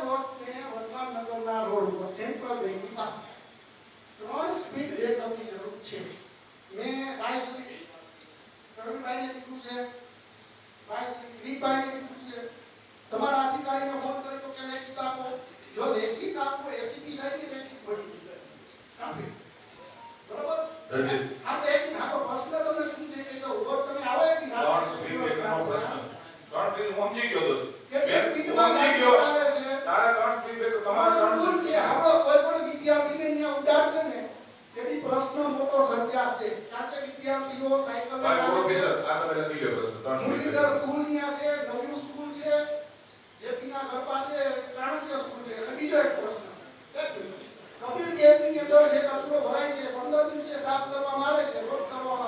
કુંડિયા road ને વર્તમાન નગરના રોડ ઉપર સેન્ટ્રલ બેંકની પાસે 3 સ્પીડ બ્રેકરની જરૂર છે. મેં ભાઈ સુધી પ્રવીણભાઈને કીધું છે, ભાઈ સુધી ગ્રીનભાઈને કીધું છે, તમારા અધિકારીને ફોન કરી તો કે લેખિત આપો. જો લેખિત આપો એસીપી સાહેબની લેખિત મળી કાપી બરોબર. આ તો એક નાનો પ્રશ્ન તમને શું છે કે ઉપર તમે આવો એક નાનો સ્પીડ બ્રેકરનો પ્રશ્ન છે. 3 સ્પીડ સમજી ગયો દોસ્ત કે સ્પીડમાં ગાડી આવે છે. તારા 3 સ્પીડ બ્રેકર તમારા 3 સ્કૂલ છે. આપણો કોઈ પણ વિદ્યાર્થીને અહીંયા ઉડાડશે ને તેની પ્રશ્ન મોટો સર્જાશે. કારણ કે વિદ્યાર્થીઓ સાયકલ ભાઈ પ્રોફેસર આ તમે લખી લો પ્રશ્ન 3 સ્પીડ મુરલીધર સ્કૂલ ની આ છે, નવયુગ સ્કૂલ છે, જેપીના ઘર પાસે ચાણક્ય સ્કૂલ છે. અને બીજો એક પ્રશ્ન કબીર ગેટની અંદર જે કચરો ભરાય છે 15 દિવસે સાફ કરવામાં આવે છે, રોજ કરવામાં